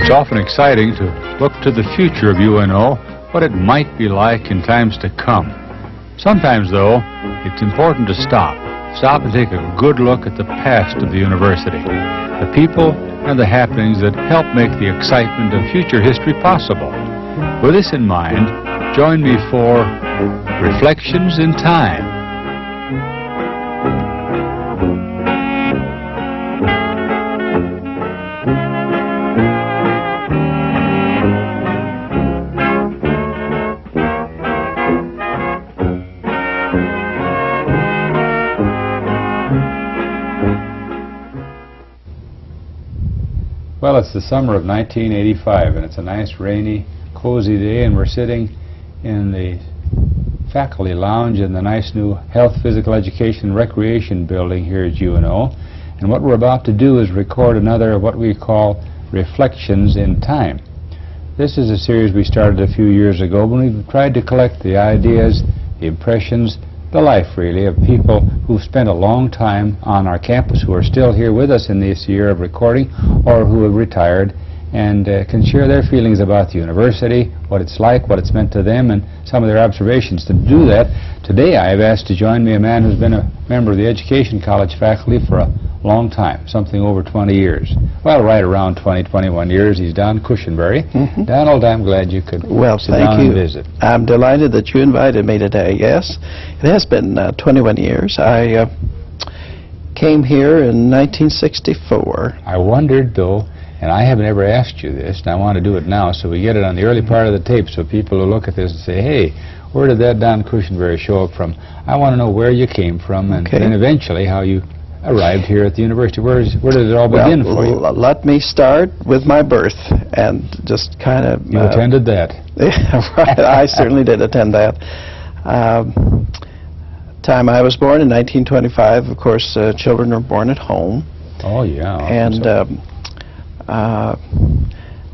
It's often exciting to look to the future of UNO, what it might be like in times to come. Sometimes, though, it's important to stop and take a good look at the past of the university, the people and the happenings that help make the excitement of future history possible. With this in mind, join me for Reflections in Time. Well, it's the summer of 1985, and it's a nice, rainy, cozy day, and we're sitting in the faculty lounge in the nice new Health, Physical Education, and Recreation building here at UNO. And what we're about to do is record another of what we call Reflections in Time. This is a series we started a few years ago when we tried to collect the ideas, the impressions, the life, really, of people who've spent a long time on our campus, who are still here with us in this year of recording, or who have retired, and can share their feelings about the university, what it's like, what it's meant to them, and some of their observations. To do that, today I have asked to join me a man who's been a member of the Education College faculty for a long time, something over 20 years. Well, right around 20, 21 years. He's Donald Cushenberry. Donald, I'm glad you could sit down and visit. I'm delighted that you invited me today, yes. It has been 21 years. I came here in 1964. I wondered, though, and I haven't ever asked you this, and I want to do it now so we get it on the early part of the tape so people will look at this and say, hey, where did that Don Cushenberry show up from? I want to know where you came from, and then eventually how you arrived here at the university. Where did it all begin for you? Let me start with my birth and just kind of... You attended that? Right, I certainly did attend that. Time I was born in 1925, of course, children are born at home. Oh, yeah. And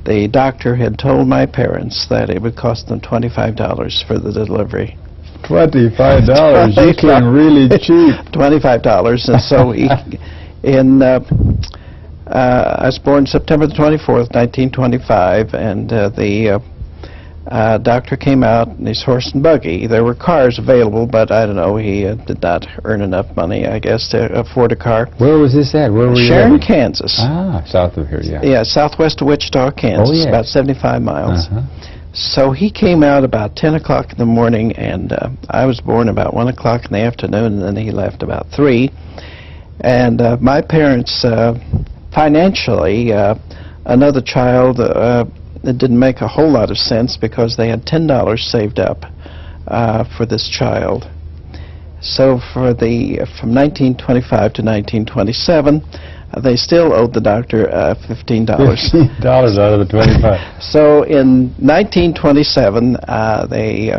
the doctor had told my parents that it would cost them $25 for the delivery. $25? You came really cheap. $25, and so I was born September the 24th, 1925, and the doctor came out in his horse and buggy. There were cars available, but I don't know, he did not earn enough money, I guess, to afford a car. Where was this at? Where were you Sharon, Kansas. Ah, south of here, yeah. Yeah, southwest of Wichita, Kansas, about 75 miles. So he came out about 10 o'clock in the morning, and I was born about 1 o'clock in the afternoon, and then he left about 3. And my parents, financially, another child, it didn't make a whole lot of sense because they had $10 saved up for this child. So for from 1925 to 1927, they still owed the doctor $15. $15 out of the 25. So in 1927, they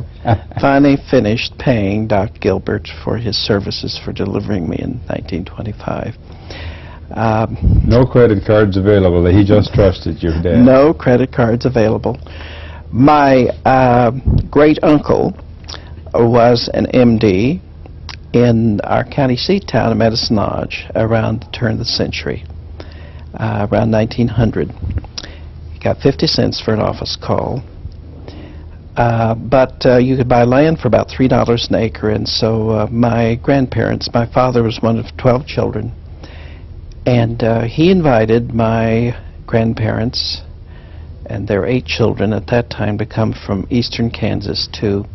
finally finished paying Dr. Gilbert for his services for delivering me in 1925. No credit cards available. He just trusted your dad. No credit cards available. My great-uncle was an MD in our county seat town of Medicine Lodge around the turn of the century, around 1900. He got 50 cents for an office call. But you could buy land for about $3 an acre, and so my grandparents, my father was one of 12 children, and he invited my grandparents and their 8 children at that time to come from eastern Kansas to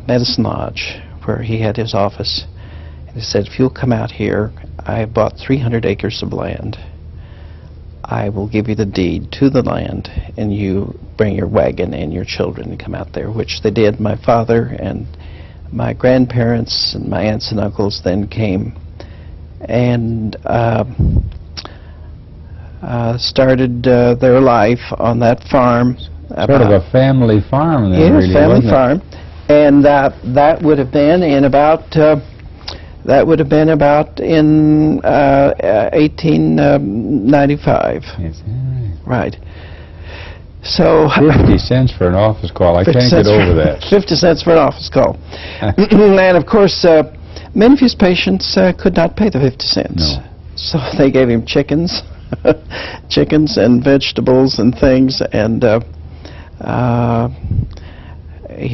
Medicine Lodge, where he had his office. And he said, if you'll come out here, I bought 300 acres of land. I will give you the deed to the land, and you bring your wagon and your children and come out there, which they did. My father and my grandparents and my aunts and uncles then came and started their life on that farm. Sort of a family farm then, yes, really, family wasn't farm. it? And that would have been in about in 1895. Yes, right. So 50 cents for an office call. I can't get over that. 50 cents for an office call. And of course, many of his patients could not pay the 50 cents. No. So they gave him chickens chickens and vegetables and things, and they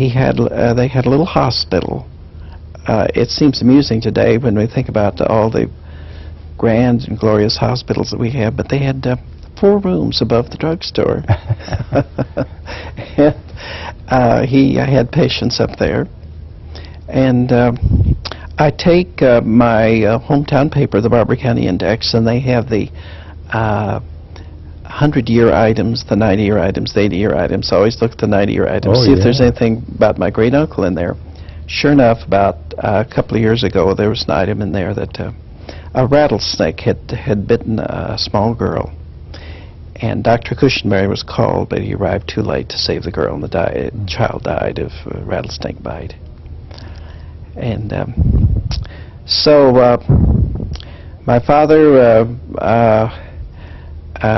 had a little hospital. It seems amusing today when we think about all the grand and glorious hospitals that we have, but they had 4 rooms above the drugstore. And he had patients up there. And I take my hometown paper, the Barbary County Index, and they have the 100-year items, the 90-year items, the 80-year items. I always look at the 90-year items, see if there's anything about my great-uncle in there. Sure enough, about a couple of years ago, there was an item in there that a rattlesnake had bitten a small girl. And Dr. Cushenberry was called, but he arrived too late to save the girl, and the child died of a rattlesnake bite. And so my father,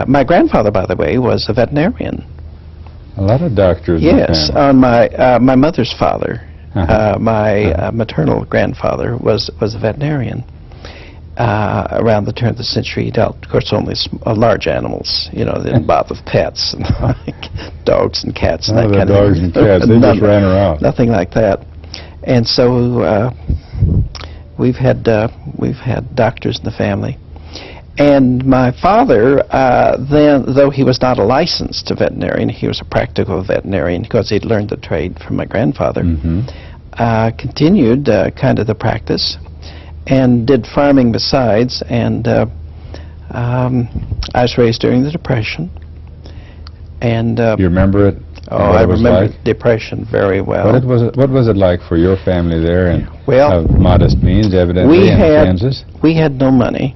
my grandfather, by the way, was a veterinarian. A lot of doctors. Yes, on my mother's father, my maternal grandfather was a veterinarian. Around the turn of the century, he dealt, of course, only large animals. You know, they didn't bother with pets and dogs and cats and that kind of thing. Dogs and cats, they just ran around. Nothing like that. And so we've had doctors in the family. And my father, then, though he was not a licensed veterinarian, he was a practical veterinarian because he'd learned the trade from my grandfather, continued kind of the practice and did farming besides. And I was raised during the Depression. And you remember it? Oh, I remember Depression very well. What was it like for your family there, and well, of modest means, evidently, in Kansas? We had no money.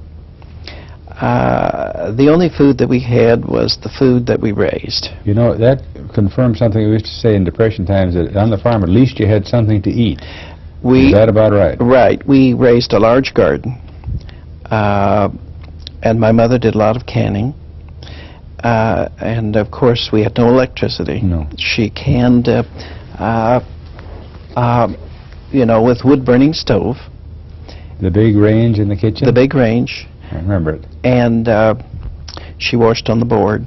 The only food that we had was the food that we raised. You know, that confirms something we used to say in Depression times, that on the farm at least you had something to eat. Is that about right? Right. We raised a large garden, and my mother did a lot of canning. And of course, we had no electricity. No. She canned, you know, with wood-burning stove. The big range in the kitchen? The big range. I remember it. And she washed on the board,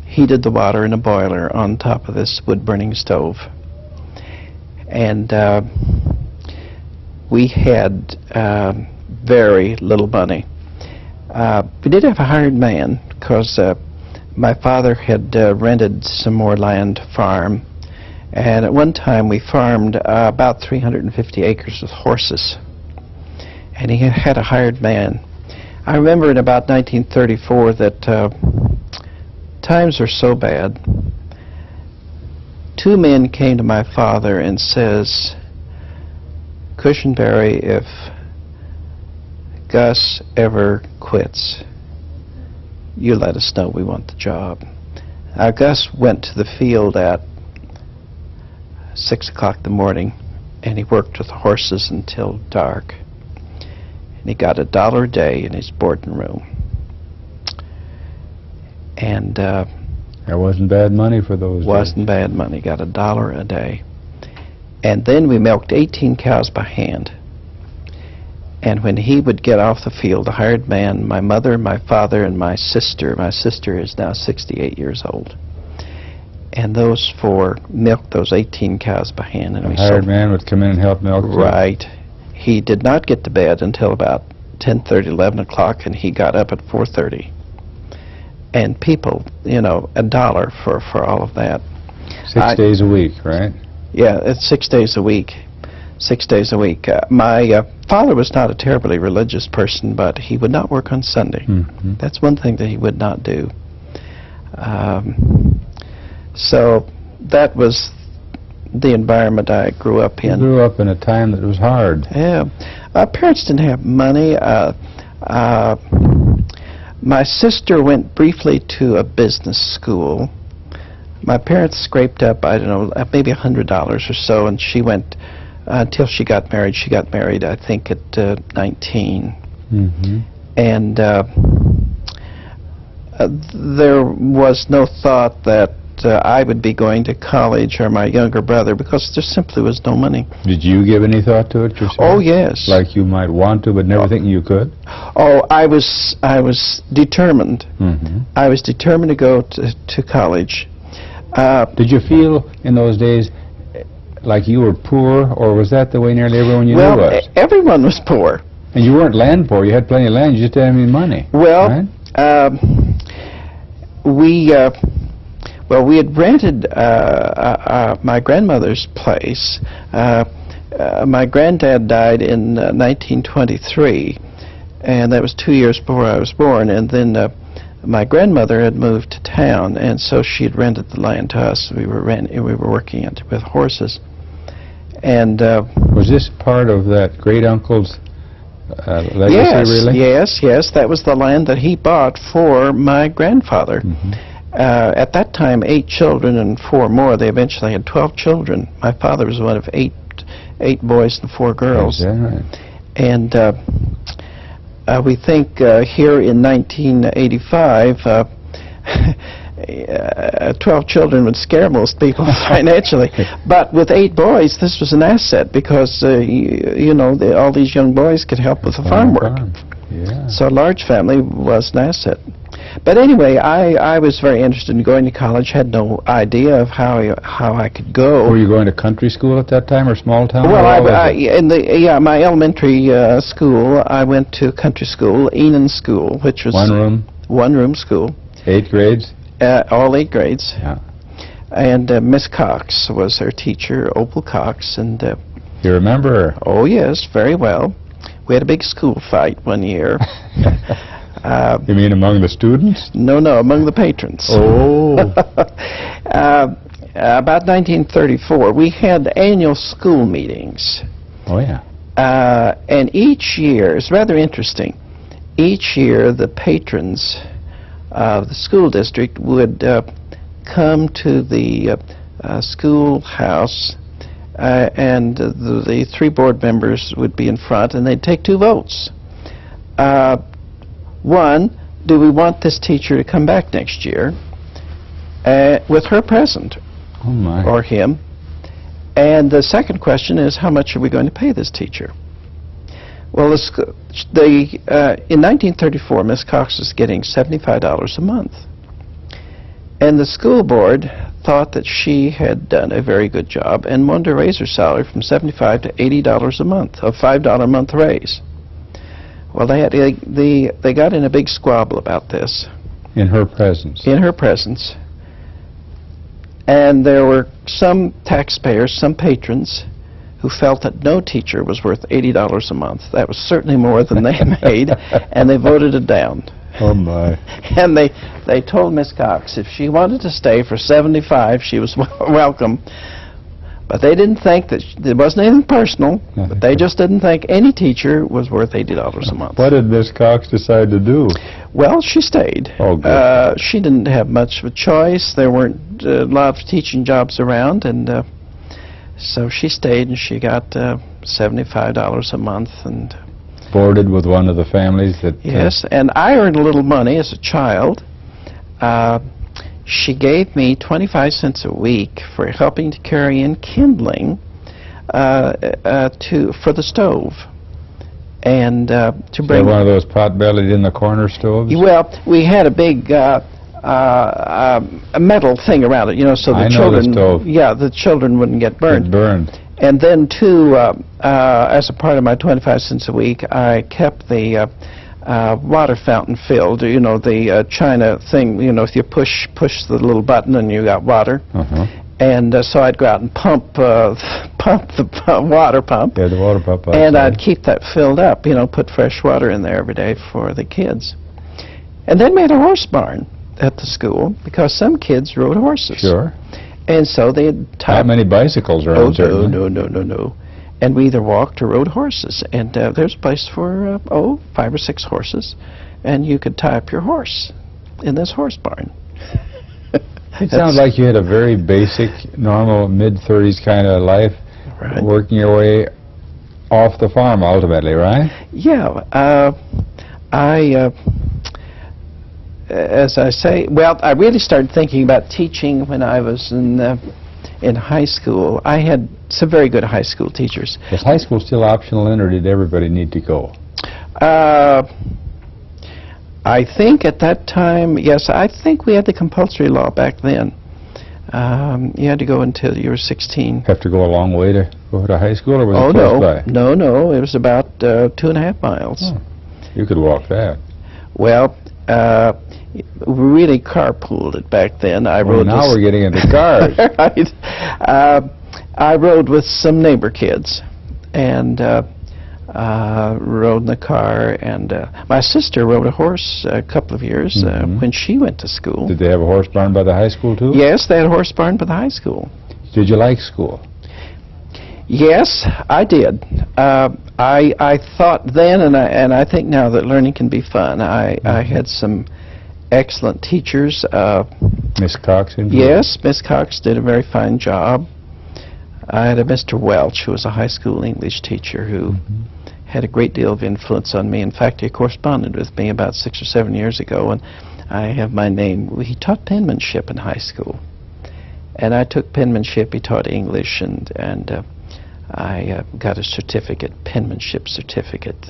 heated the water in a boiler on top of this wood-burning stove. And we had very little money. We did have a hired man, because my father had rented some more land to farm, and at one time we farmed about 350 acres with horses, and he had a hired man. I remember in about 1934 that times were so bad. 2 men came to my father and says, "Cushenberry, if Gus ever quits, you let us know, we want the job." Gus went to the field at 6 o'clock in the morning, and he worked with the horses until dark. And he got $1 a day in his boarding room. And that wasn't bad money for those days. Wasn't bad money. Got $1 a day. And then we milked 18 cows by hand. And when he would get off the field, the hired man, my mother, my father, and my sister is now 68 years old. And those 4 milked those 18 cows by hand. And the hired man would come in and help milk? Right. He did not get to bed until about 10:30, 11 o'clock, and he got up at 4:30. And people, you know, $1 for all of that. 6 days a week, right? Yeah, it's 6 days a week. 6 days a week. My father was not a terribly religious person, but he would not work on Sunday. That's one thing that he would not do. So that was the environment I grew up in. You grew up in a time that was hard. Yeah. My parents didn't have money. My sister went briefly to a business school. My parents scraped up, I don't know, maybe $100 or so, and she went until she got married. She got married, I think, at 19. And there was no thought that I would be going to college or my younger brother, because there simply was no money. Did you give any thought to it yourself? Oh, yes. Like you might want to, but never thinking you could? Oh, I was determined. Mm-hmm. I was determined to go to college. Did you feel in those days like you were poor, or was that the way nearly everyone you knew Well, was? everyone was poor. And you weren't land poor. You had plenty of land. You just didn't have any money. Well, right? we had rented my grandmother's place. My granddad died in 1923, and that was 2 years before I was born. And then my grandmother had moved to town, and so she had rented the land to us. We were working it with horses. And was this part of that great uncle's legacy? yes, really? yes, that was the land that he bought for my grandfather. Mm-hmm. At that time, 8 children and 4 more. They eventually had 12 children. My father was one of eight boys and 4 girls. Is that right? And we think here in 1985, 12 children would scare most people financially. But with 8 boys, this was an asset, because all these young boys could help with the farm work. Yeah. So a large family was an asset. But anyway, I was very interested in going to college. Had no idea of how I could go. Were you going to country school at that time, or small town? Well, my elementary school, I went to country school, Enon School, which was one room school. 8 grades. All 8 grades. Yeah. And Miss Cox was our teacher, Opal Cox, and. You remember her? Oh yes, very well. We had a big school fight one year. You mean among the students? No, among the patrons. Oh. About 1934, we had annual school meetings. Oh, yeah. And each year, it's rather interesting, each year the patrons of the school district would come to the schoolhouse, and the 3 board members would be in front, and they'd take 2 votes. One, do we want this teacher to come back next year with her present? Oh, my. Or him? And the second question is, how much are we going to pay this teacher? Well, in 1934, Miss Cox was getting $75 a month. And the school board thought that she had done a very good job and wanted to raise her salary from $75 to $80 a month, a $5 a month raise. Well, they got in a big squabble about this. In her presence? In her presence. And there were some taxpayers, some patrons, who felt that no teacher was worth $80 a month. That was certainly more than they made, and they voted it down. Oh, my. And they told Miss Cox if she wanted to stay for $75, she was welcome. But they didn't think that there wasn't anything personal, but they just didn't think any teacher was worth $80 a month. What did Miss Cox decide to do? Well, she stayed. Oh, good. She didn't have much of a choice. There weren't a lot of teaching jobs around, and so she stayed, and she got $75 a month. And boarded with one of the families that... Yes, and I earned a little money as a child. She gave me 25 cents a week for helping to carry in kindling for the stove, and to bring one of those pot-bellied in the corner stoves. Well, we had a big a metal thing around it, so the children, the children wouldn't get burned. And then too, as a part of my 25 cents a week, I kept the water fountain filled, the China thing, if you push the little button and you got water. And so I'd go out and pump the water pump. Yeah, the water pump outside. And I'd keep that filled up, put fresh water in there every day for the kids. And then we had a horse barn at the school, because some kids rode horses. Sure. And so they'd Not many bicycles around, certainly. No. And we either walked or rode horses. And there's a place for, 5 or 6 horses. And you could tie up your horse in this horse barn. It sounds like you had a very basic, normal, mid-30s kind of life, right, working your way off the farm, ultimately, right? Yeah. as I say, well, I really started thinking about teaching when I was in high school. I had some very good high school teachers. Was high school still optional then, or did everybody need to go? I think at that time, yes, I think we had the compulsory law back then. You had to go until you were 16. Have to go a long way to go to high school, or was Oh, it close by? no, it was about 2.5 miles. Oh, you could walk that. Well, we really carpooled it back then. Well, now we're getting into cars. Right. I rode with some neighbor kids, and rode in the car, and my sister rode a horse a couple of years when she went to school. Did they have a horse barn by the high school too? Yes, they had a horse barn by the high school. Did you like school? Yes, I did. I thought then, and I think now, that learning can be fun. I had some excellent teachers. Miss Cox? Yes, Miss Cox did a very fine job. I had a Mr. Welch, who was a high school English teacher, who had a great deal of influence on me. In fact, he corresponded with me about 6 or 7 years ago, and I have my name. He taught penmanship in high school, and I took penmanship. He taught English, and I got a certificate, penmanship certificate,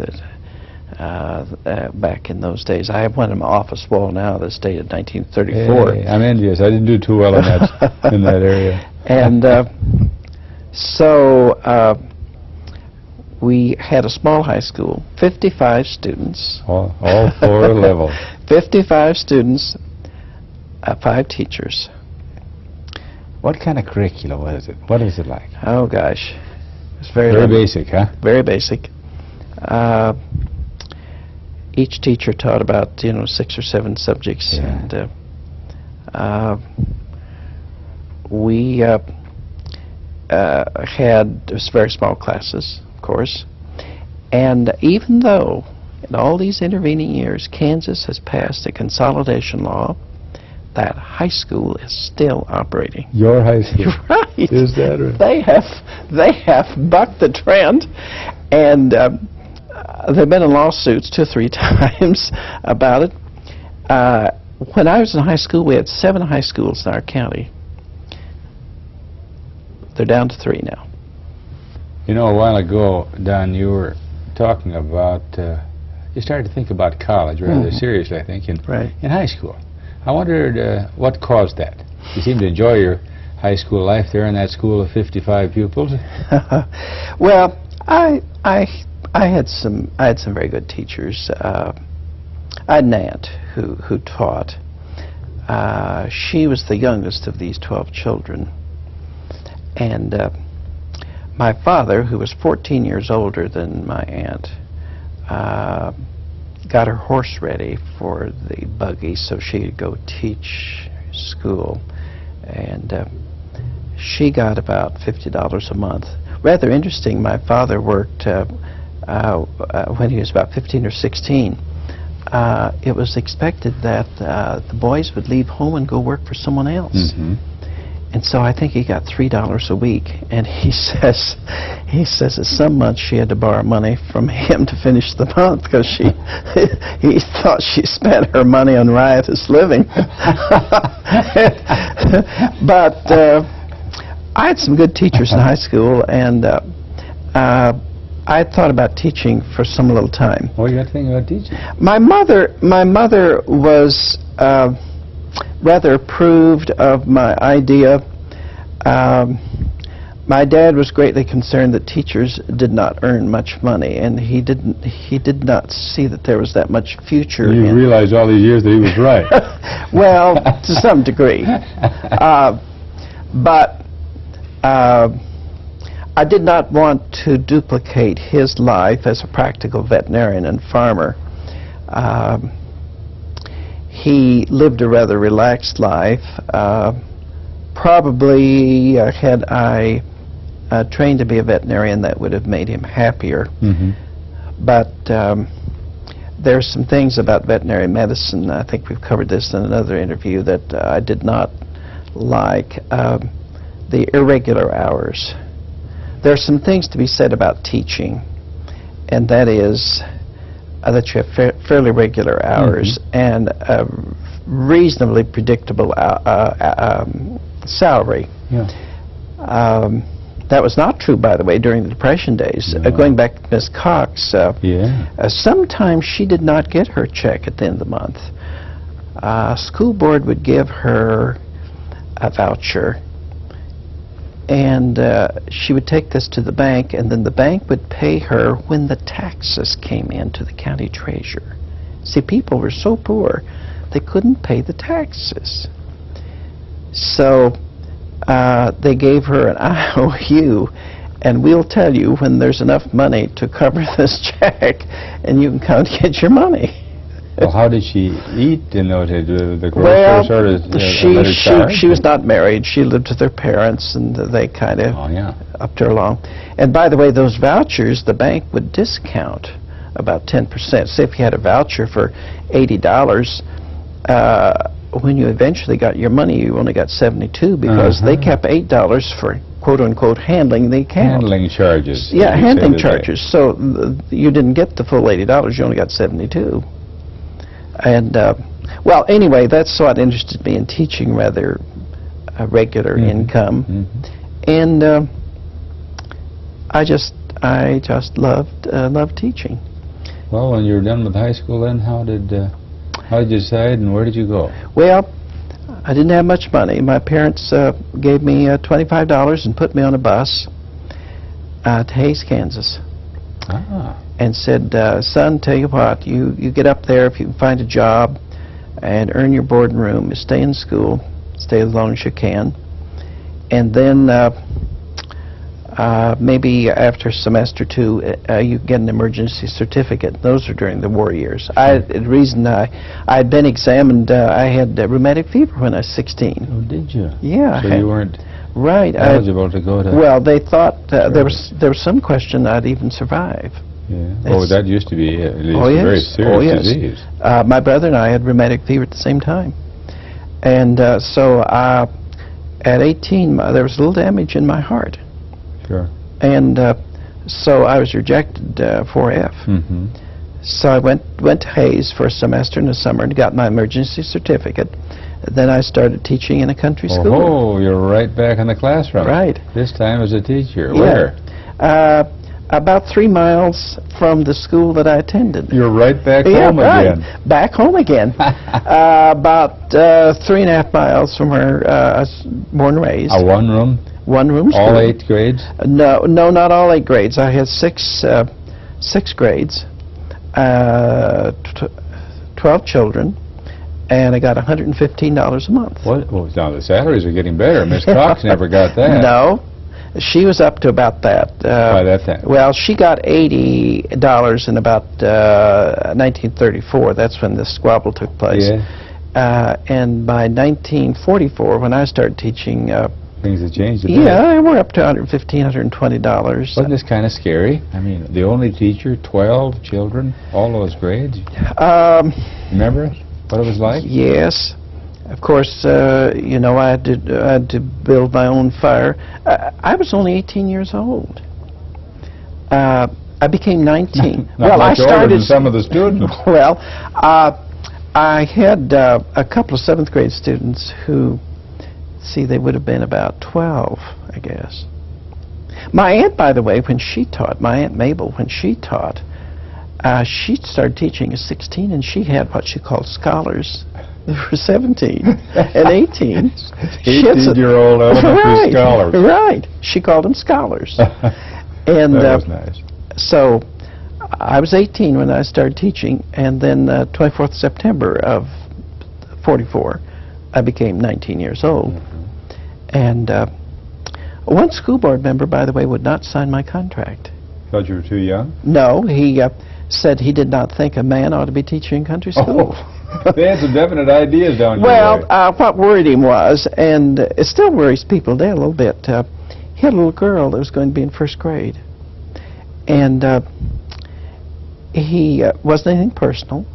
that back in those days. I have one on my office wall now that's dated 1934. Hey, I'm envious. I didn't do too well in that in that area. And so we had a small high school, 55 students. All 4 levels. 55 students, 5 teachers. What kind of curriculum was it? What is it like? Oh gosh, it's very basic, huh? Very basic. Each teacher taught about 6 or 7 subjects, and we had very small classes, of course. And even though in all these intervening years Kansas has passed a consolidation law, that high school is still operating. Your high school? Right. Is that right? They have bucked the trend, and they've been in lawsuits 2 or 3 times about it. When I was in high school, we had 7 high schools in our county. They're down to 3 now. You know, a while ago, Don, you were talking about, you started to think about college rather seriously, I think, in high school. I wondered what caused that. You seemed to enjoy your high school life there in that school of 55 pupils. Well, I had some very good teachers. I had an aunt who taught. She was the youngest of these 12 children. And my father, who was 14 years older than my aunt, got her horse ready for the buggy so she could go teach school. And she got about $50 a month. Rather interesting, my father worked when he was about 15 or 16. It was expected that the boys would leave home and go work for someone else. And so I think he got $3 a week, and he says that some months she had to borrow money from him to finish the month because he thought she spent her money on riotous living. But I had some good teachers in high school, and I had thought about teaching for some little time. What you got to think about teaching? My mother was rather approved of my idea. My dad was greatly concerned that teachers did not earn much money, and he did not see that there was that much future. You realized all these years that he was right. Well, to some degree. But I did not want to duplicate his life as a practical veterinarian and farmer. He lived a rather relaxed life. Probably had I trained to be a veterinarian, that would have made him happier. But there's some things about veterinary medicine, I think we've covered this in another interview, that I did not like. The irregular hours. There are some things to be said about teaching, and that is that you have fairly regular hours and reasonably predictable salary. Yeah. That was not true, by the way, during the Depression days. No. Going back to Miss Cox, Yeah. sometimes she did not get her check at the end of the month. School board would give her a voucher, and she would take this to the bank, and then the bank would pay her when the taxes came in to the county treasurer. See, people were so poor, they couldn't pay the taxes. So they gave her an IOU, and we'll tell you when there's enough money to cover this check, and you can come to get your money. Well, how did she eat? You know, the Well, groceries sort of she was not married. She lived with her parents, and they kind of Oh, yeah. upped her along. And by the way, those vouchers, the bank would discount about 10%. Say if you had a voucher for $80, when you eventually got your money, you only got $72 because they kept $8 for quote-unquote handling the account. Handling charges. Yeah, as you handling say today. charges. So you didn't get the full $80, you only got $72. And, well, anyway, that's what interested me in teaching, rather regular income. And I just loved teaching. Well, when you were done with high school, then how did you decide, and where did you go? Well, I didn't have much money. My parents gave me $25 and put me on a bus to Hays, Kansas. Ah. And said, son, tell you what, you get up there if you can find a job and earn your board and room, you stay in school, stay as long as you can, and then maybe after semester 2 you get an emergency certificate. Those are during the war years. The reason I'd been examined, I had rheumatic fever when I was 16. Oh, did you? Yeah. So you weren't right eligible to go to... Well, they thought there was some question I'd even survive. Yeah. Oh, that used to be at least Oh, a yes. very serious disease. My brother and I had rheumatic fever at the same time. And so at 18, there was a little damage in my heart. Sure. And so I was rejected for F. So I went to Hays for a semester in the summer and got my emergency certificate. Then I started teaching in a country school. Oh, you're right back in the classroom. Right. This time as a teacher. Yeah. Where? About 3 miles from the school that I attended. You're right back home again. Back home again. About 3.5 miles from where I was born and raised. A one-room? One-room school. All 8 grades? No, not all 8 grades. I had six grades, 12 children, and I got $115 a month. What? Well, now the salaries are getting better. Miss Cox never got that. No. She was up to about that. By that time. Well, she got $80 in about 1934. That's when the squabble took place. Yeah. And by 1944, when I started teaching, things have changed a bit. yeah, we're up to $115, $120. Wasn't this kind of scary? I mean, the only teacher, 12 children, all those grades. Remember it? What it was like? Yes. Of course, you know, I had to build my own fire. I was only 18 years old. I became 19. Not well, much I older started than some of the students. Well, I had a couple of 7th grade students who, see, they would have been about 12, I guess. My aunt, by the way, when she taught, my Aunt Mabel, when she taught, she started teaching at 16, and she had what she called scholars. They were 17 and 18. 18-year-old elementary scholars. Right. She called them scholars. And that was nice. So I was 18 when I started teaching, and then 24th September of 44, I became 19 years old. And one school board member, by the way, would not sign my contract. Thought you were too young? No, he said he did not think a man ought to be teaching country school. Oh. They had some definite ideas down your Well, way. what worried him was, and it still worries people today a little bit, he had a little girl that was going to be in 1st grade. And he wasn't anything personal.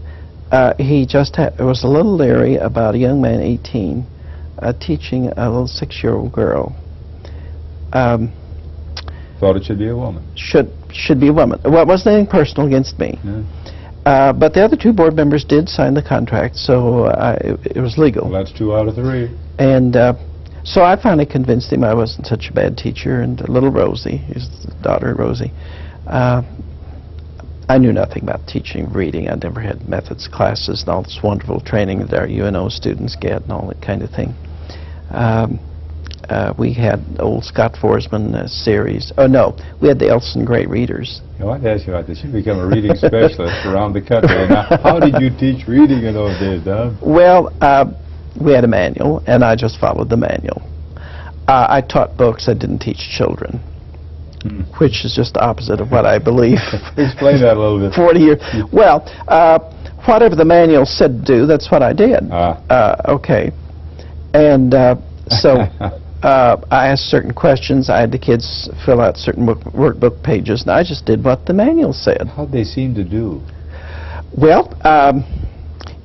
He just was a little leery about a young man, 18, teaching a little 6-year-old girl. Thought it should be a woman. Should be a woman. Well, it wasn't anything personal against me. Yeah. But the other two board members did sign the contract, so it was legal. Well, that's 2 out of 3. And so I finally convinced him I wasn't such a bad teacher, and little Rosie, his daughter Rosie, I knew nothing about teaching reading. I'd never had methods classes and all this wonderful training that our UNO students get and all that kind of thing. We had old Scott Forsman series. Oh, no, we had the Elson Gray readers. I wanted to ask you about this. You become a reading specialist around the country. Now, how did you teach reading in those days, Don? Well, we had a manual, and I just followed the manual. I taught books. I didn't teach children, which is just the opposite of what I believe. Explain that a little bit. 40 years. Well, whatever the manual said to do, that's what I did. Okay. And so I asked certain questions. I had the kids fill out certain workbook pages, and I just did what the manual said. How'd they seem to do? Well,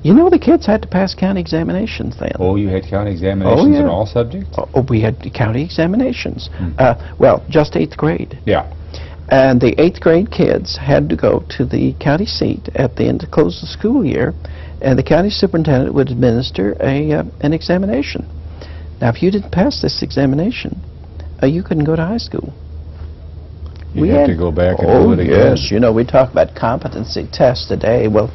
you know, the kids had to pass county examinations then. Oh, you had county examinations in all subjects? Oh, we had county examinations. Well, just 8th grade. Yeah. And the 8th grade kids had to go to the county seat at the end to close the school year, and the county superintendent would administer an examination. Now, if you didn't pass this examination, you couldn't go to high school. You had to go back and do it again. Yes, you know, we talk about competency tests today. Well,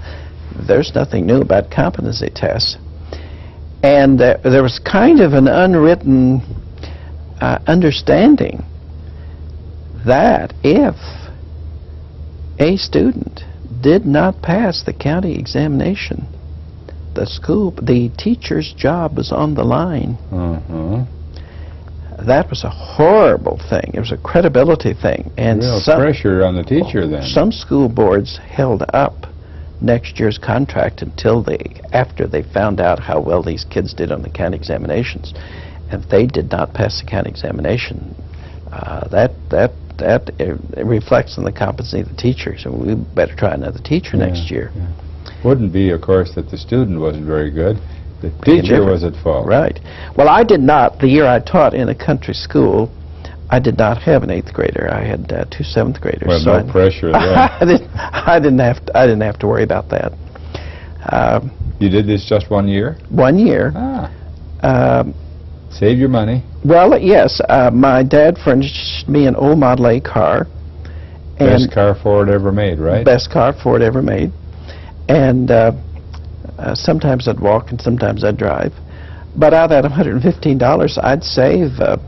there's nothing new about competency tests. And there was kind of an unwritten understanding that if a student did not pass the county examination, the teacher's job was on the line. That was a horrible thing. It was a credibility thing. And real pressure on the teacher then. Some school boards held up next year's contract until after they found out how well these kids did on the county examinations. And if they did not pass the county examination, that reflects on the competency of the teacher. So we better try another teacher next year. Wouldn't be, of course, that the student wasn't very good. The teacher was at fault. Right. Well, I did not. The year I taught in a country school, I did not have an 8th grader. I had 2 7th graders. Well, so no pressure there. I didn't have to worry about that. You did this just 1 year? 1 year. Save your money. Well, yes. My dad furnished me an old Model A car. Best car Ford ever made, right? Best car Ford ever made. And sometimes I'd walk and sometimes I'd drive. But out of that $115, I'd save $40,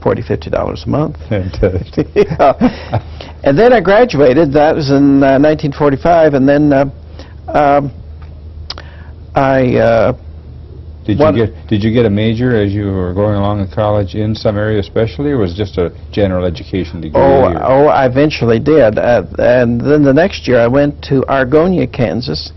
$50 a month. Fantastic. And then I graduated. That was in 1945. And then Did you get a major as you were going along in college in some area especially, or was it just a general education degree? Oh, I eventually did. And then the next year I went to Argonia, Kansas,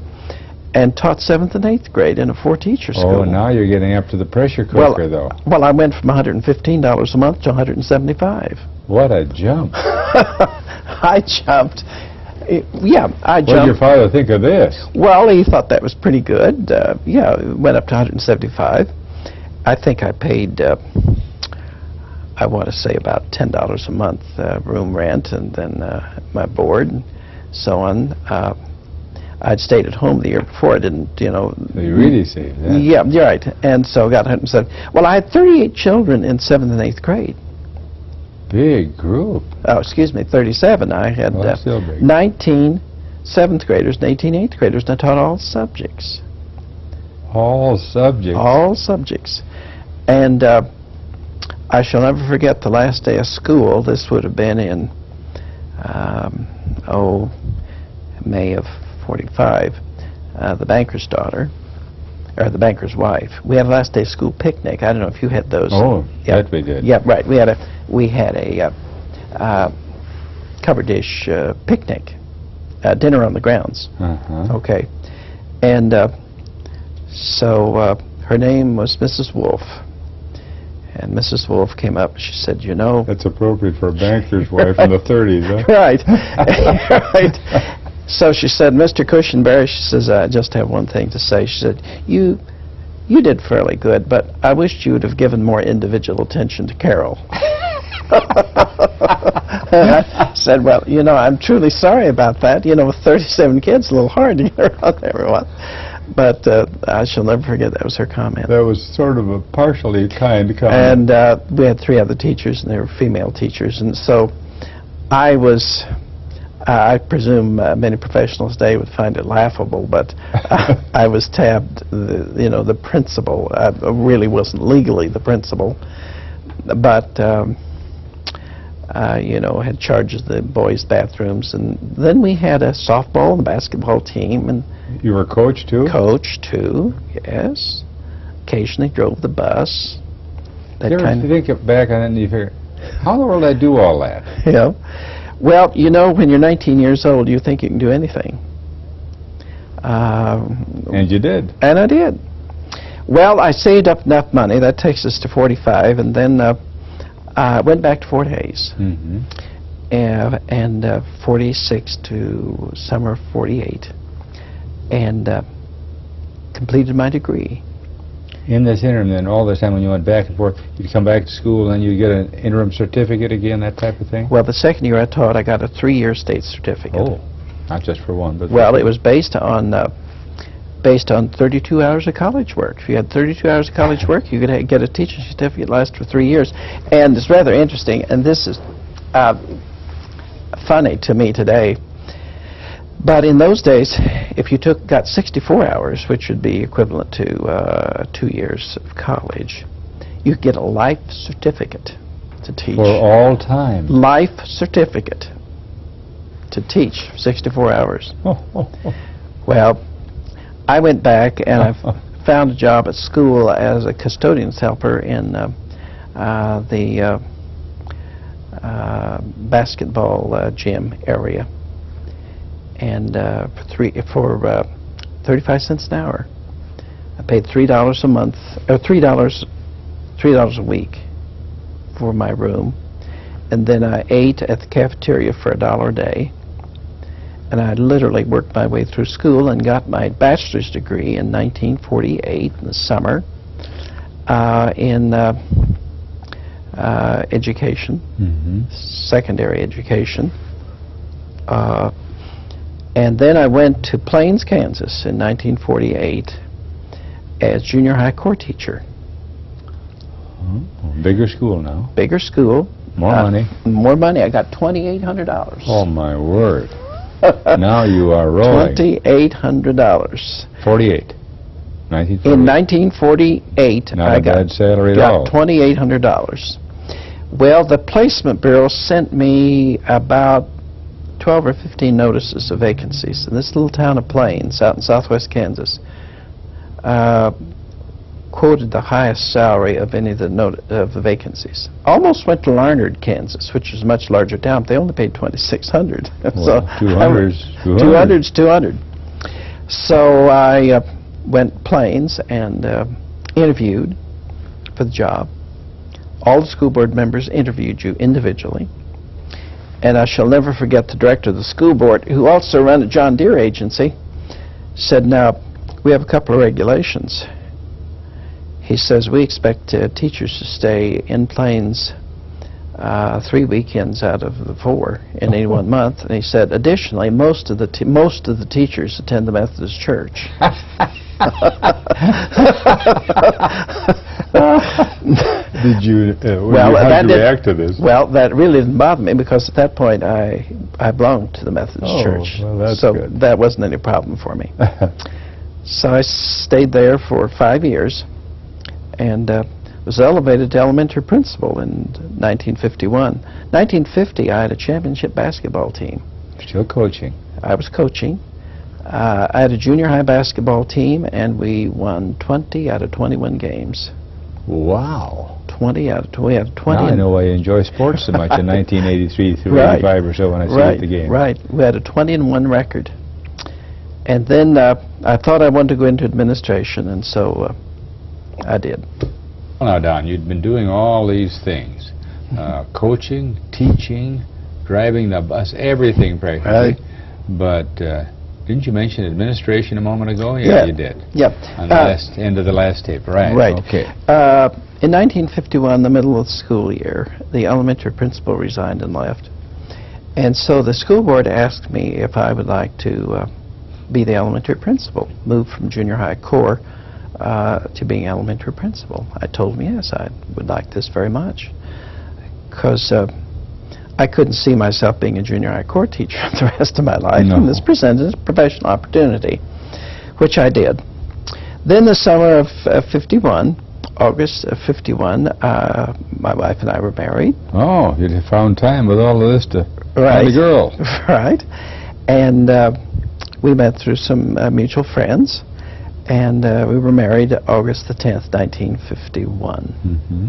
and taught 7th and 8th grade in a 4-teacher school. Oh, now you're getting up to the pressure cooker, though. Well, I went from $115 a month to $175. What a jump. I jumped. Yeah, I jumped. What did your father think of this? Well, he thought that was pretty good. Yeah, it went up to $175. I think I paid, I want to say about $10 a month room rent, and then my board and so on. I'd stayed at home the year before. I didn't, you know. So you really saved that. Yeah, you're right. And so got 107. Well, I had 38 children in 7th and 8th grade. Big group. Oh, excuse me, 37. I had 19 7th graders and 18 8th graders, and I taught all subjects. All subjects? All subjects. And I shall never forget the last day of school. This would have been in, May of 45. The banker's daughter, or the banker's wife. We had a last day of school picnic. I don't know if you had those. Oh, yeah. That we did. Yeah, right. We had a cover dish picnic, dinner on the grounds. Okay, and so her name was Mrs. Wolf, and Mrs. Wolf came up. She said, "You know." That's appropriate for a banker's wife in the 30s, huh? Right, right. So she said, "Mr. Cushenberry," she says, "I just have one thing to say." She said, You did fairly good, but I wished you would have given more individual attention to Carol." I said, well, you know, I'm truly sorry about that. You know, with 37 kids, a little hard to get around everyone. But I shall never forget, that was her comment. That was sort of a partially kind comment. And we had 3 other teachers, and they were female teachers. And so I was, I presume many professionals today would find it laughable, but I was tabbed, you know, the principal. I really wasn't legally the principal, but you know, had charge of the boys' bathrooms. And then we had a softball and basketball team. And you were coach too? Coach too, yes. Occasionally drove the bus. That you ever think back on it and you figure, how in the world did I do all that? Yeah. Well, you know, when you're 19 years old, you think you can do anything. And you did. And I did. Well, I saved up enough money. That takes us to 45, and then I went back to Fort Hays. Mm-hmm. And 46 to summer of 48. And completed my degree. In this interim, then, all this time when you went back and forth, you'd come back to school and you get an interim certificate again, that type of thing? Well, the second year I taught, I got a 3-year state certificate. Oh, not just for one, but... Well, it was based on 32 hours of college work. If you had 32 hours of college work, you could get a teaching certificate that lasted for 3 years. And it's rather interesting, and this is funny to me today, but in those days, if you got 64 hours, which would be equivalent to 2 years of college, you could get a life certificate to teach. For all time? Life certificate to teach 64 hours. Well, I went back and I found a job at school as a custodian's helper in the basketball gym area. And for 35 cents an hour, I paid $3 a month, or $3 a week for my room, and then I ate at the cafeteria for $1 a day, and I literally worked my way through school and got my bachelor's degree in 1948 in the summer in education, secondary education. And then I went to Plains, Kansas in 1948 as junior high core teacher. Bigger school now. Bigger school. More money. More money. I got $2,800. Oh, my word. Now you are rolling. $2,800. 48. 1948. In 1948, Not I a bad salary at all. got $2,800. Well, the placement bureau sent me about 12 or 15 notices of vacancies in this little town of Plains out in southwest Kansas. Quoted the highest salary of any of the vacancies. Almost went to Larned, Kansas, which is a much larger town, but they only paid $2,600. Well, So 200's 200. So I went Plains and interviewed for the job. All the school board members interviewed you individually. And I shall never forget the director of the school board, who also ran a John Deere agency, said, now, we have a couple of regulations. He says, we expect teachers to stay in Plains 3 weekends out of the 4 in any one month. And he said, additionally, most of the teachers attend the Methodist Church. Did you, how did you react to this? Well, that really didn't bother me, because at that point I belonged to the Methodist Church. Well, that's so good. That wasn't any problem for me. So I stayed there for 5 years and was elevated to elementary principal in 1951. 1950, I had a championship basketball team. Still coaching. I was coaching. I had a junior high basketball team, and we won 20 out of 21 games. Wow. 20 out of 20. Now I know why you enjoy sports so much in 1983 through 85 or so when I see at the game. Right. We had a 20-1 record. And then I thought I wanted to go into administration, and so I did. Well, now, Don, you'd been doing all these things. Coaching, teaching, driving the bus, everything practically. Right. But Didn't you mention administration a moment ago? Yeah. You did. Yep. On the end of the last tape, right? Right. Okay. In 1951, the middle of the school year, the elementary principal resigned and left. And so the school board asked me if I would like to be the elementary principal, move from junior high core to being elementary principal. I told them yes, I would like this very much, because I couldn't see myself being a junior high core teacher the rest of my life, and this presented a professional opportunity, which I did. Then the summer of 51, August of 51, my wife and I were married. Oh, you found time with all of this to Right. find a girl. Right. And we met through some mutual friends, and we were married August the 10th, 1951. Mm-hmm.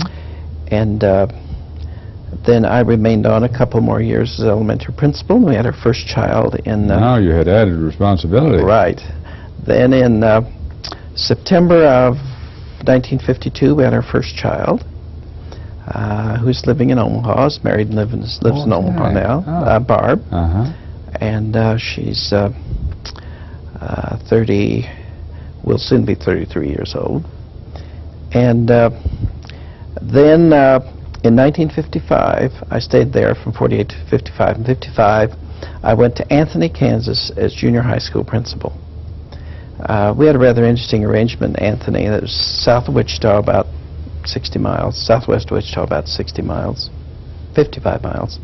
And then I remained on a couple more years as elementary principal. We had our first child in... Now you had added responsibility. Right. Then in September of 1952, we had our first child, who's living in Omaha, is married and lives in Omaha now, Barb. Uh-huh. And she's 30, will soon be 33 years old. And then in 1955, I stayed there from 48 to 55. In 55, I went to Anthony, Kansas as junior high school principal. We had a rather interesting arrangement in Anthony. That was south of Wichita, about 60 miles, southwest of Wichita, about 60 miles, 55 miles.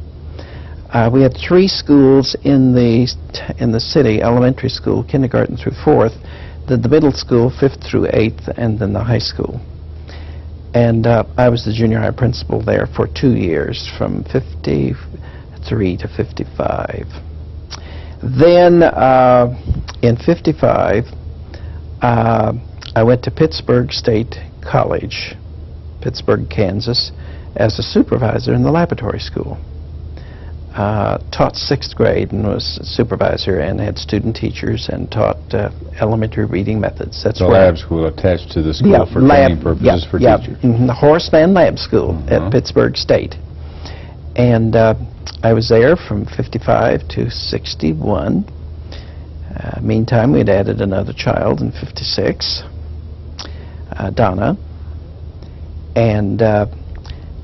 We had 3 schools in the city, elementary school, kindergarten through 4th, the middle school, 5th through 8th, and then the high school. And I was the junior high principal there for 2 years, from 53 to 55. Then in 55, I went to Pittsburgh State College, Pittsburgh, Kansas, as a supervisor in the laboratory school. Taught 6th grade and was a supervisor and had student teachers and taught elementary reading methods. That's the lab school attached to the school for training purposes for teachers. The Horseman Lab School at Pittsburgh State. And I was there from 55 to 61. Meantime, we had added another child in 56, Donna. And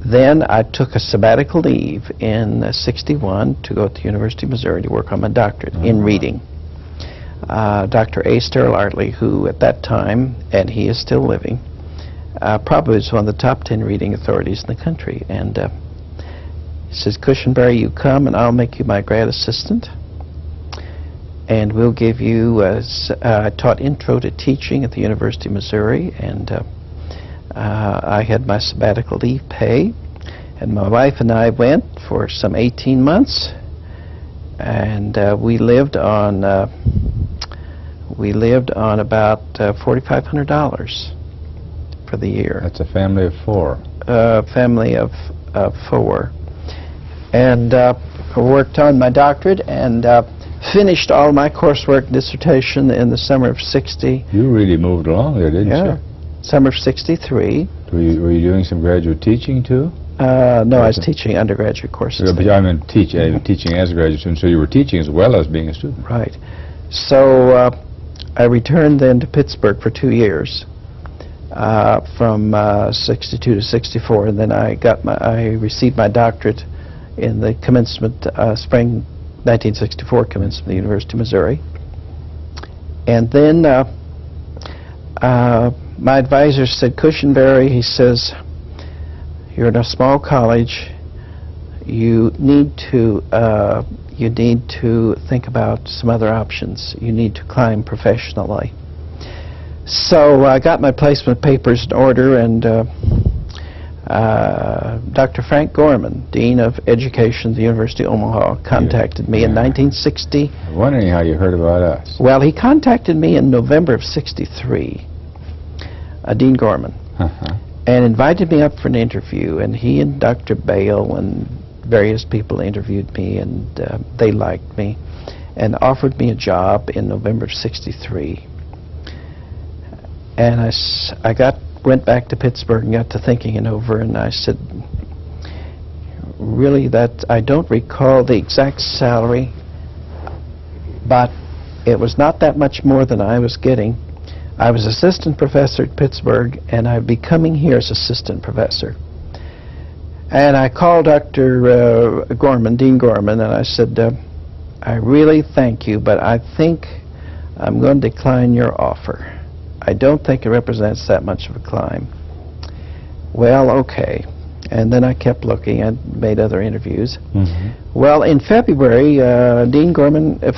then I took a sabbatical leave in 61 to go to the University of Missouri to work on my doctorate in reading. Dr. A. Sterl Artley, who at that time, and he is still living, probably was one of the top 10 reading authorities in the country. And he says, Cushenberry, you come and I'll make you my grad assistant. And we'll give you, I taught intro to teaching at the University of Missouri, and I had my sabbatical leave pay, and my wife and I went for some 18 months, and we lived on about $4,500 for the year. That's a family of 4. Family of 4, and worked on my doctorate and finished all my coursework and dissertation in the summer of 60. You really moved along there, didn't you? Summer of 63. Were you doing some graduate teaching too? No, I was teaching undergraduate courses. But I mean teaching as a graduate student, so you were teaching as well as being a student. Right. So I returned then to Pittsburgh for 2 years, from 62 to 64, and then I received my doctorate in the commencement, spring 1964 commencement at the University of Missouri. And then my advisor said, Cushenberry, he says, you're in a small college. You need to think about some other options. You need to climb professionally. So I got my placement papers in order, and Dr. Frank Gorman, Dean of Education at the University of Omaha, contacted me in 1960. I'm wondering how you heard about us. Well, he contacted me in November of 63, Dean Gorman, and invited me up for an interview, and he and Dr. Bale and various people interviewed me, and they liked me and offered me a job in November of 63. And I went back to Pittsburgh and got to thinking it over, and I said, really, that I don't recall the exact salary, but It was not that much more than I was getting. I was assistant professor at Pittsburgh, and I'd be coming here as assistant professor. And I called Dr. Gorman, Dean Gorman, and I said, I really thank you, but I think I'm going to decline your offer. I don't think it represents that much of a climb. Well, okay. And then I kept looking. I made other interviews. Well, in February,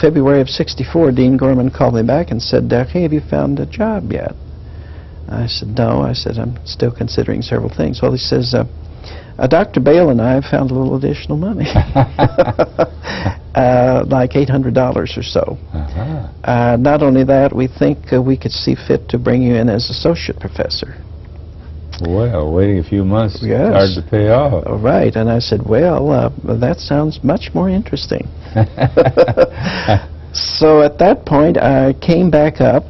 February of '64, Dean Gorman called me back and said, hey, have you found a job yet? I said, no. I said, I'm still considering several things. Well, he says, Dr. Bale and I have found a little additional money, like $800 or so. Not only that, we think we could see fit to bring you in as associate professor. Well, waiting a few months, yes. Hard to pay off. Oh, right, and I said, well, that sounds much more interesting. So at that point, I came back up,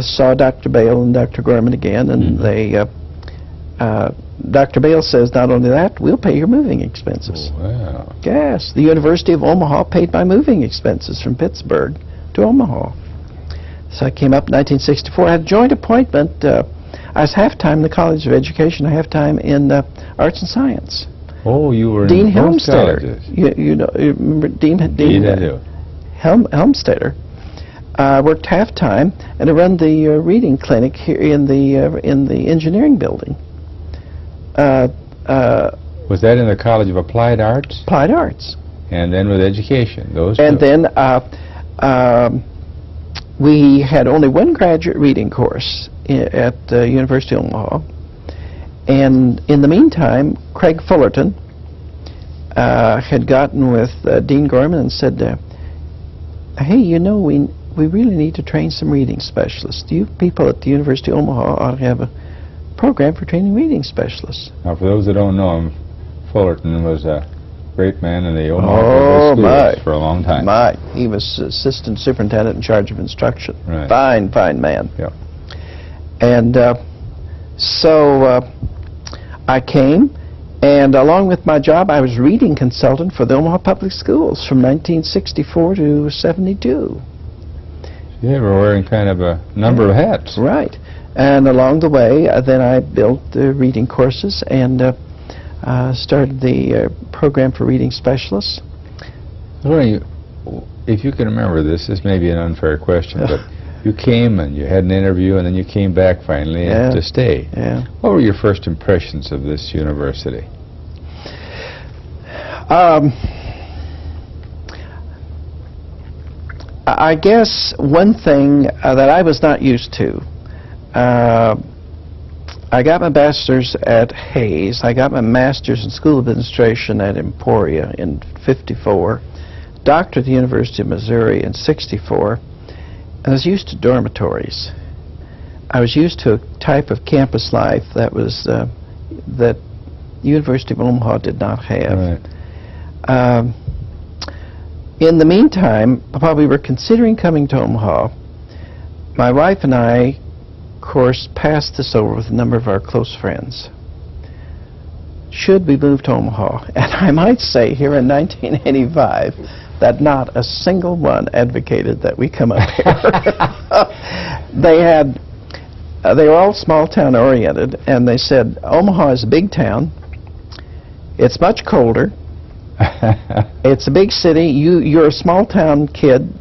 saw Dr. Bale and Dr. Gorman again, and they, Dr. Bale says, not only that, we'll pay your moving expenses. Oh, wow. Yes, the University of Omaha paid my moving expenses from Pittsburgh to Omaha. So I came up in 1964. I had a joint appointment. I was half-time in the College of Education, half-time in Arts and Science. Oh, you were Dean in both Helmstetter. colleges. You remember Dean I do. Helmstetter worked half-time, and I run the reading clinic here in the engineering building. Was that in the College of Applied Arts? Applied Arts. And then with education, those And two. then we had only one graduate reading course at University of Omaha. And in the meantime, Craig Fullerton had gotten with Dean Gorman and said, hey, you know, we really need to train some reading specialists. You people at the University of Omaha ought to have a program for training reading specialists. Now, for those that don't know him, Fullerton was a great man in the Omaha Public Schools for a long time. He was assistant superintendent in charge of instruction. Right. Fine man. Yep. And so I came, and along with my job, I was reading consultant for the Omaha Public Schools from 1964 to '72. You were wearing kind of a number of hats. Right. And along the way, then I built reading courses and started the program for reading specialists. If you can remember this may be an unfair question, but you came and you had an interview and then you came back finally to stay. Yeah. What were your first impressions of this university? I guess one thing that I was not used to, I got my bachelor's at Hayes. I got my master's in School of Administration at Emporia in '54, doctorate at the University of Missouri in '64, and I was used to dormitories. I was used to a type of campus life that was that University of Omaha did not have. Right. In the meantime, while we were considering coming to Omaha, my wife and I, of course, passed this over with a number of our close friends. Should we move to Omaha? And I might say here in 1985 that not a single one advocated that we come up here. They were all small town oriented, and they said, Omaha is a big town. It's much colder. It's a big city. You're a small town kid.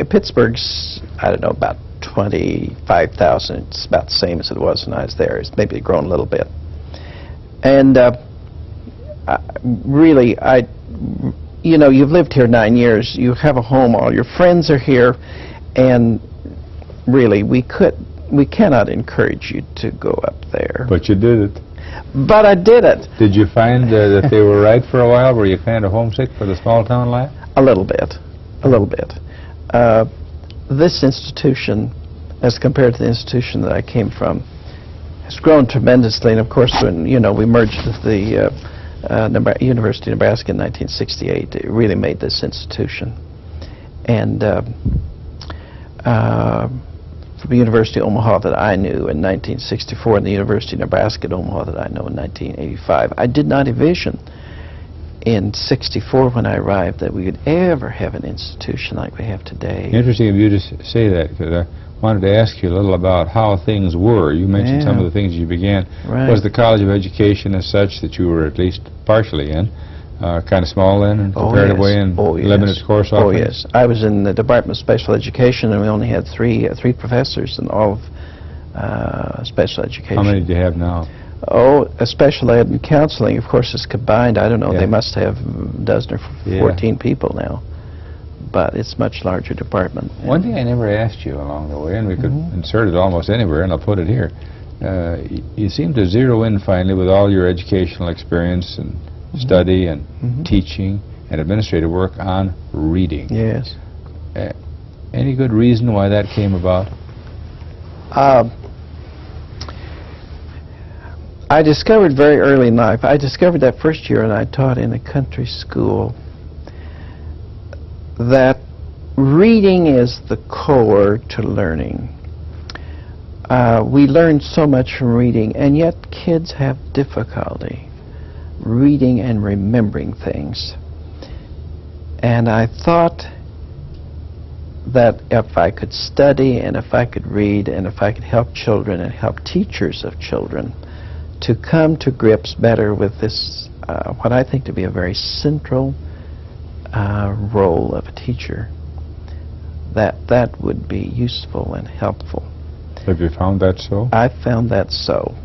Pittsburgh's, I don't know, about 25,000. It's about the same as it was when I was there. It's maybe grown a little bit. And really, you know, you've lived here 9 years. You have a home. All your friends are here, and really, we cannot encourage you to go up there. But you did it. But I did it. Did you find that they were right for a while? Were you kind of homesick for the small town life? A little bit. This institution, as compared to the institution that I came from, has grown tremendously. And of course, when we merged with the University of Nebraska in 1968, it really made this institution. And from the University of Omaha that I knew in 1964 and the University of Nebraska at Omaha that I know in 1985, I did not envision in '64 when I arrived that we would ever have an institution like we have today. Interesting of you to say that, because I wanted to ask you a little about how things were. You mentioned some of the things you began. Right. Was the College of Education as such that you were at least partially in, kind of small then in comparative way and limited course offerings? Oh, yes. I was in the Department of Special Education, and we only had three professors in all of special education. How many do you have now? Oh, special ed and counseling, of course, is combined. I don't know, they must have a dozen or 14 people now. But it's a much larger department. One thing I never asked you along the way, and we could insert it almost anywhere, and I'll put it here. You seem to zero in finally with all your educational experience and study and teaching and administrative work on reading. Yes. Any good reason why that came about? I discovered very early in life, I discovered that first year, and I taught in a country school, that reading is the core to learning. We learn so much from reading, and yet kids have difficulty reading and remembering things. And I thought that if I could study, and if I could read, and if I could help children and help teachers of children to come to grips better with this, what I think to be a very central role of a teacher, that would be useful and helpful. Have you found that so? I found that so.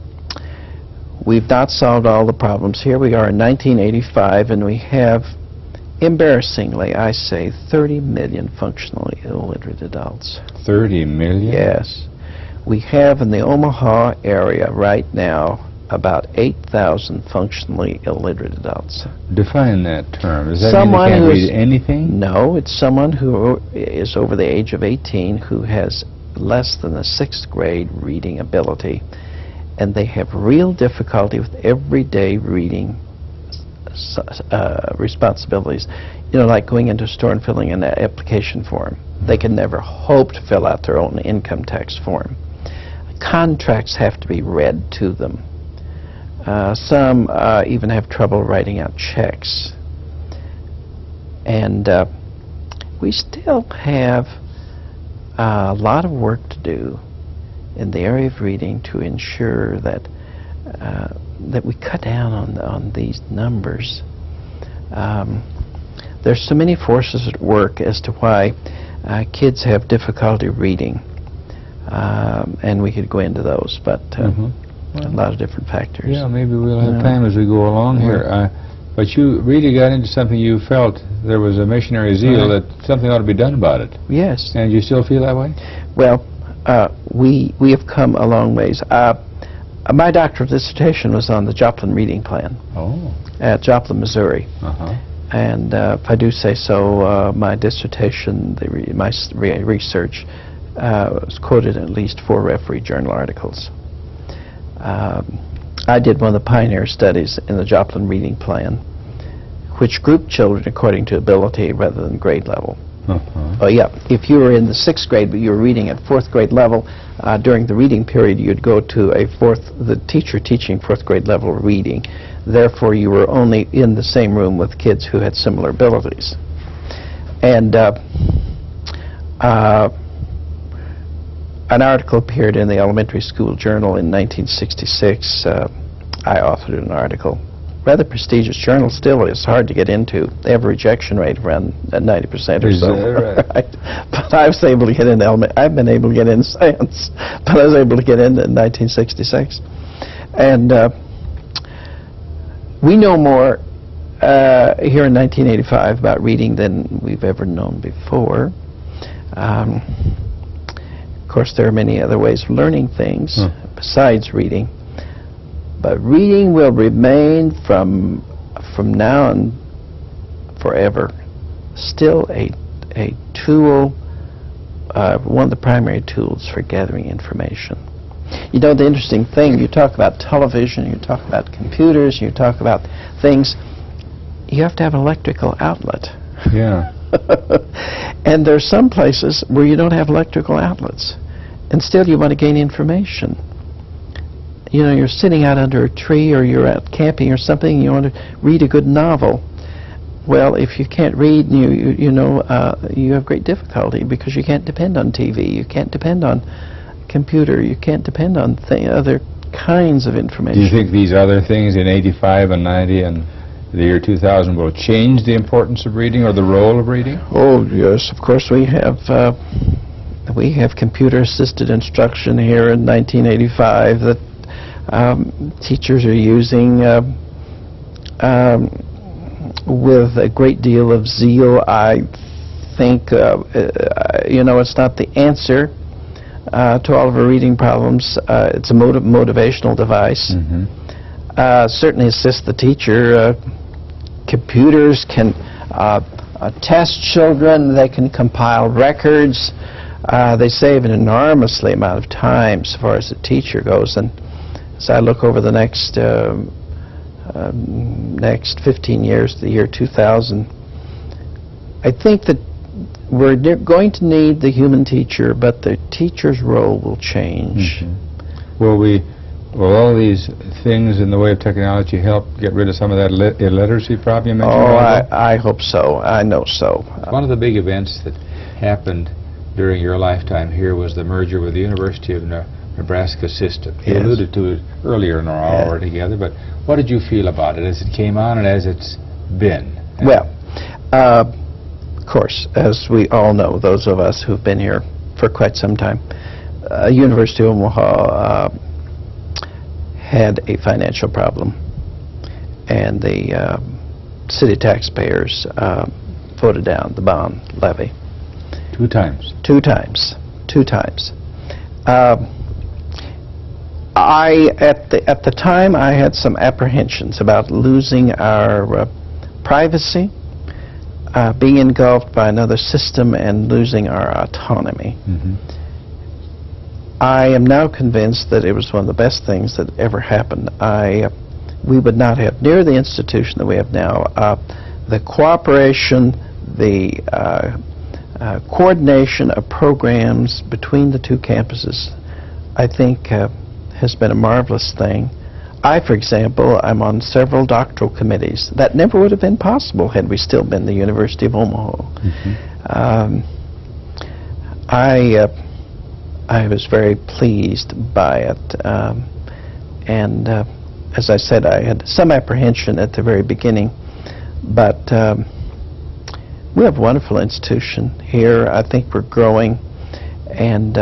We've not solved all the problems. Here we are in 1985, and we have, embarrassingly, I say, 30 million functionally illiterate adults. 30 million? Yes. We have in the Omaha area right now about 8,000 functionally illiterate adults. Define that term. Does that Someone mean they who can't is- read anything? No, it's someone who is over the age of 18 who has less than a 6th grade reading ability, and they have real difficulty with everyday reading responsibilities. You know, like going into a store and filling in an application form. They can never hope to fill out their own income tax form. Contracts have to be read to them. Some even have trouble writing out checks. And we still have a lot of work to do in the area of reading to ensure that that we cut down on these numbers. There's so many forces at work as to why kids have difficulty reading, and we could go into those, but a lot of different factors. Yeah, maybe we'll have time as we go along here. But you really got into something you felt there was a missionary zeal that something ought to be done about it. Yes. And you still feel that way? Well, we have come a long ways. My doctoral dissertation was on the Joplin reading plan at Joplin, Missouri. And if I do say so, my dissertation, my research was quoted in at least 4 Referee Journal articles. I did one of the pioneer studies in the Joplin reading plan, which grouped children according to ability rather than grade level. Oh yeah, if you were in the 6th grade but you were reading at 4th grade level, during the reading period you'd go to the teacher teaching 4th grade level reading. Therefore you were only in the same room with kids who had similar abilities. And an article appeared in the Elementary School Journal in 1966. I authored an article. Rather prestigious journal, still is hard to get into. They have a rejection rate of around 90% or so. Right. But I was able to get into I've been able to get into science, but I was able to get into in 1966. And we know more here in 1985 about reading than we've ever known before. Of course, there are many other ways of learning things besides reading. But reading will remain from now and forever still a tool, one of the primary tools for gathering information. You know, the interesting thing, you talk about television, you talk about computers, you talk about things, you have to have an electrical outlet. Yeah. And there's some places where you don't have electrical outlets, and still you want to gain information. You know, you're sitting out under a tree or you're out camping or something, you want to read a good novel. Well, if you can't read, you have great difficulty because you can't depend on TV, you can't depend on computer, you can't depend on other kinds of information. Do you think these other things in 85 and 90 and the year 2000 will change the importance of reading or the role of reading? Oh, yes, of course we have computer-assisted instruction here in 1985 that teachers are using with a great deal of zeal. I think, it's not the answer to all of our reading problems. It's a motivational device. Certainly assists the teacher. Computers can test children. They can compile records. They save an enormously amount of time as far as the teacher goes. And as I look over the next 15 years, the year 2000, I think that we're going to need the human teacher, but the teacher's role will change. Will all these things in the way of technology help get rid of some of that illiteracy problem you mentioned? Oh, I hope so. I know so. One of the big events that happened during your lifetime here was the merger with the University of Nebraska system. You alluded to it earlier in our hour together, but what did you feel about it as it came on and as it's been? Well, of course, as we all know, those of us who've been here for quite some time, University of Omaha had a financial problem, and the city taxpayers voted down the bond levy. Two times. At the time, I had some apprehensions about losing our privacy, being engulfed by another system, and losing our autonomy. I am now convinced that it was one of the best things that ever happened. We would not have near the institution that we have now. The cooperation, the coordination of programs between the two campuses, I think, has been a marvelous thing. I, for example, I'm on several doctoral committees. That never would have been possible had we still been the University of Omaha. I was very pleased by it, and as I said, I had some apprehension at the very beginning, but we have a wonderful institution here. I think we're growing, and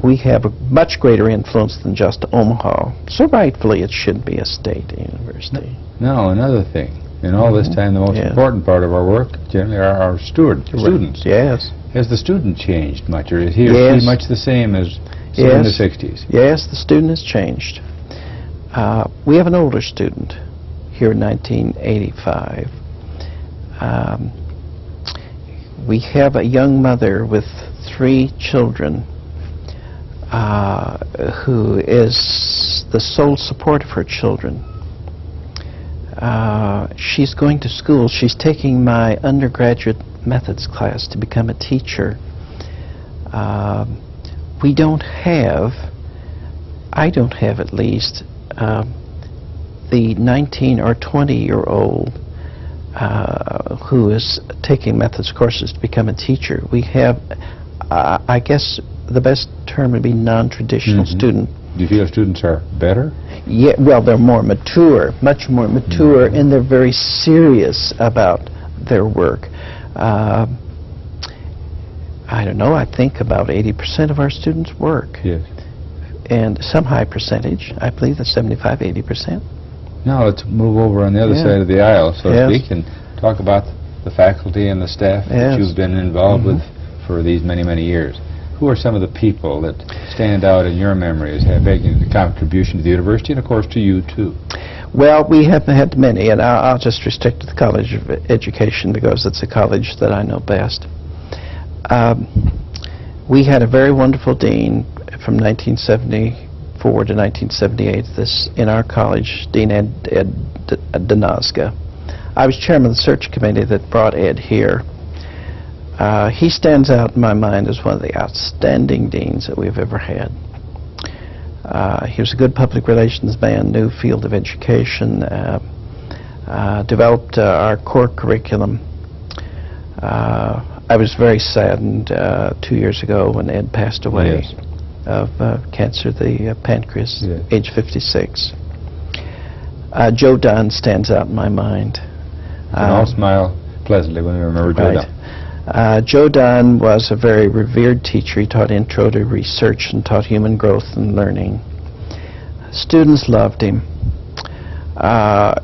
we have a much greater influence than just Omaha. So rightfully it should be a state university. Now, another thing, in all this time, the most important part of our work generally are our students. Yes. Has the student changed much, or is he or she much the same as in the 60s? Yes, the student has changed. We have an older student here in 1985. We have a young mother with 3 children who is the sole support of her children. She's going to school. She's taking my undergraduate methods class to become a teacher. We don't have, I don't have at least, the 19 or 20-year-old who is taking methods courses to become a teacher. We have, I guess the best term would be non-traditional student. Do you feel students are better? Yeah, well, they're more mature, much more mature, and they're very serious about their work. I don't know, I think about 80% of our students work. Yes. And some high percentage, I believe that's 75, 80%. Now let's move over on the other side of the aisle, so to speak, and talk about the faculty and the staff that you've been involved with for these many, many years. Who are some of the people that stand out in your memory as making a contribution to the university, and of course to you too? Well, we have had many, and I'll just restrict to the College of Education because it's a college that I know best. We had a very wonderful dean from 1974 to 1978 in our college, Dean Ed Donazga. I was chairman of the search committee that brought Ed here. He stands out in my mind as one of the outstanding deans that we've ever had. He was a good public relations man, new field of education, developed our core curriculum. I was very saddened 2 years ago when Ed passed away Yes. of cancer of the pancreas, Yes. age 56. Joe Dunn stands out in my mind. And all smile pleasantly when we remember Joe Right. Dunn. Joe Dunn was a very revered teacher. He taught intro to research and taught human growth and learning. Students loved him.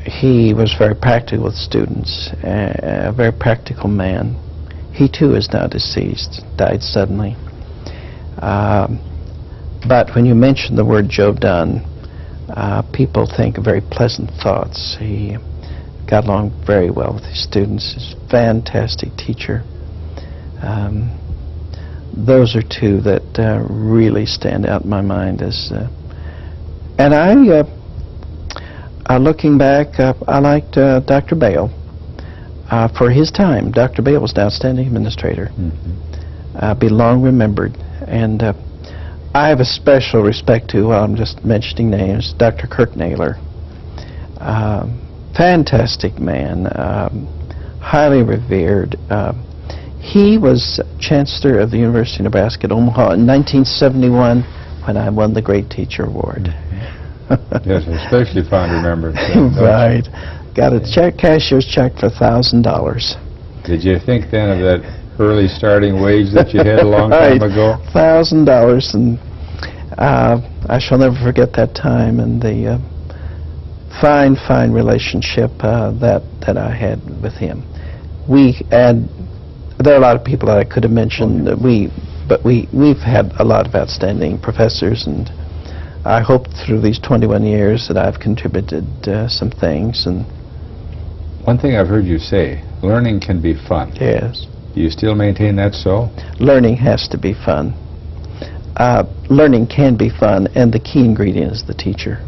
He was very practical with students, a very practical man. He too is now deceased, died suddenly. But when you mention the word Joe Dunn, people think of very pleasant thoughts. He got along very well with his students. He's a fantastic teacher. Those are two that really stand out in my mind as. And looking back, I liked Dr. Bale for his time. Dr. Bale was an outstanding administrator. Be long remembered. And I have a special respect to, well, I'm just mentioning names, Dr. Kirk Naylor. Fantastic man, highly revered. He was Chancellor of the University of Nebraska at Omaha in 1971 when I won the Great Teacher Award. Yes, especially fond remembrance. Right. Got a cashier's check for $1,000. Did you think then of that early starting wage that you had a long time ago? $1,000, and I shall never forget that time and the fine relationship that I had with him. There are a lot of people that I could have mentioned. But we've had a lot of outstanding professors, and I hope through these 21 years that I've contributed some things. And one thing I've heard you say, learning can be fun. yes, Do you still maintain that so? learning has to be fun. Learning can be fun, and the key ingredient is the teacher.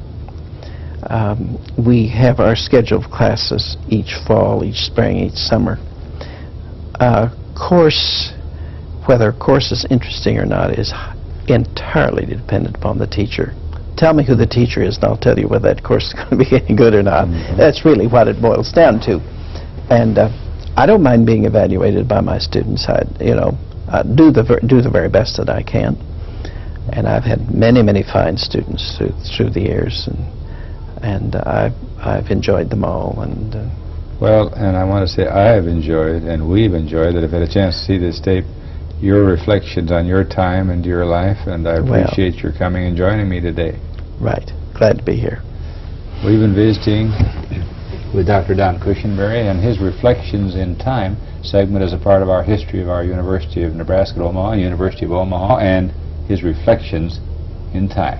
We have our schedule of classes each fall, each spring, each summer. Whether a course is interesting or not is entirely dependent upon the teacher. Tell me who the teacher is, and I'll tell you whether that course is going to be any good or not. That's really what it boils down to. And I don't mind being evaluated by my students. I do the very best that I can. And I've had many fine students through the years, and I've enjoyed them all. And well, and I want to say I have enjoyed, and we've enjoyed, that I've had a chance to see this tape, your reflections on your time and your life, and I appreciate your coming and joining me today. Right. Glad to be here. We've been visiting with Dr. Donald Cushenberry, and his Reflections in Time segment is a part of our history of our University of Nebraska at Omaha, University of Omaha, and his Reflections in Time.